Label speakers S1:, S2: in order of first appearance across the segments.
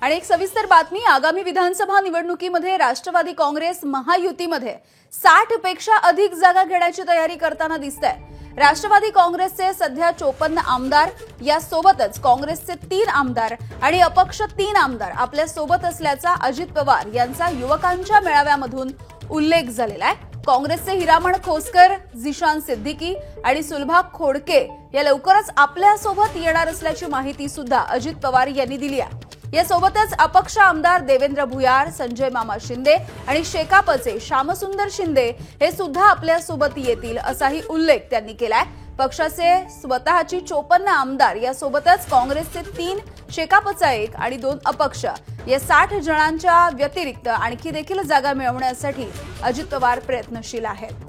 S1: आणि एक सविस्तर बातमी, आगामी विधानसभा निवडणुकीमध्ये राष्ट्रवादी काँग्रेस महायुतीमध्ये 60 पेक्षा अधिक जागा घेण्याची तयारी करताना दिसतंय। राष्ट्रवादी काँग्रेसचे सध्या 54 आमदार, यासोबतच काँग्रेसचे 3 आमदार आणि अपक्ष 3 आमदार आपल्या सोबत असल्याचा अजित पवार यांचा युवकांच्या मेळाव्यामधून उल्लेख झालेला आहे। काँग्रेसचे हिरामण खोसकर, झिशान सिद्दीकी आणि सुलभा खोडके या लवकरच आपल्या सोबत येणार असल्याची माहिती सुद्धा अजित पवार यांनी दिली आहे। यासोबतच अपक्ष आमदार देवेंद्र भुयार, संजय मामा शिंदे आणि शेकापचे श्यामसुंदर शिंदे हे सुद्धा आपल्या सोबत येतील असाही उल्लेख त्यांनी केलाय। पक्षाचे स्वतःची 54 आमदार, यासोबतच काँग्रेसचे 3, शेकापचा 1 आणि 2 अपक्ष या 60 जणांच्या व्यतिरिक्त आणखी देखील जागा मिळवण्यासाठी अजित पवार प्रयत्नशील आहेत।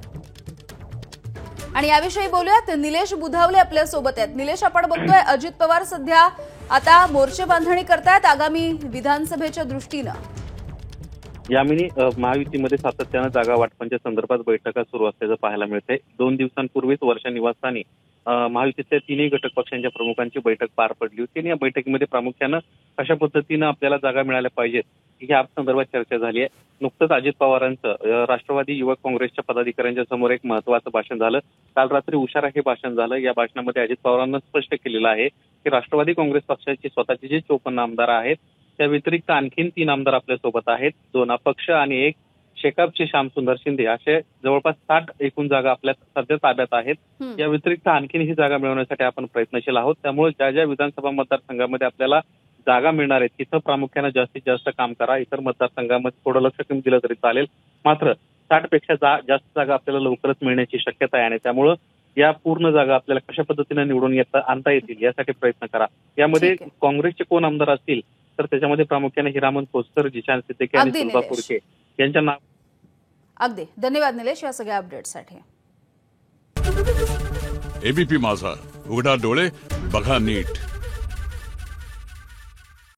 S1: आणि याविषयी बोलूयात, निलेश बुधावले आपल्या सोबत आहेत। निलेश, आपण बघतोय अजित पवार सध्या आता मोर्चे बांधणी करतायत आगामी विधानसभेच्या दृष्टीनं।
S2: यामिनी, महायुतीमध्ये सातत्यानं जागा वाटपांच्या संदर्भात बैठका सुरू असल्याचं पाहायला मिळतंय। 2 दिवसांपूर्वीच वर्षा निवासस्थानी महायुतीच्या 3ही घटक पक्षांच्या प्रमुखांची बैठक पार पडली होती आणि या बैठकीमध्ये प्रामुख्यानं कशा पद्धतीनं आपल्याला जागा मिळाल्या पाहिजेत या संदर्भात चर्चा झाली आहे। नुकतंच अजित पवारांचं राष्ट्रवादी युवक काँग्रेसच्या पदाधिकाऱ्यांच्या समोर एक महत्त्वाचं भाषण झालं। काल रात्री उशिरा हे भाषण झालं। या भाषणामध्ये अजित पवारांना स्पष्ट केलेलं आहे की राष्ट्रवादी काँग्रेस पक्षाचे स्वतःचे जे 54 आमदार आहेत त्या व्यतिरिक्त आणखीन 3 आमदार आपल्या सोबत आहेत, 2 अपक्ष आणि 1 शेकापचे श्यामसुंदर शिंदे, असे जवळपास 60 एकूण जागा आपल्या सध्या ताब्यात आहेत। या व्यतिरिक्त आणखीन ही जागा मिळवण्यासाठी आपण प्रयत्नशील आहोत। त्यामुळे ज्या ज्या विधानसभा मतदारसंघामध्ये आपल्याला जागा मिळणार आहेत तिथं प्रामुख्याने जास्तीत जास्त काम करा। इतर मतदारसंघामध्ये थोडं लक्ष कमी दिलं तरी चालेल, मात्र 60 पेक्षा जास्त जागा आपल्याला लवकरच मिळण्याची शक्यता आहे आणि त्यामुळे या पूर्ण जागा आपल्याला कशा पद्धतीने निवडून आणता येतील यासाठी प्रयत्न करा। यामध्ये काँग्रेसचे कोण आमदार असतील तर त्याच्यामध्ये प्रामुख्याने हिरामण खोसकर, झिशान सिद्दीकी आणि सुलभा खोडके यांच्या नाव।
S1: अगदी धन्यवाद निलेश या सगळ्या अपडेट्ससाठी।
S3: एबीपी माझा, उघडा डोळे बघा नीट।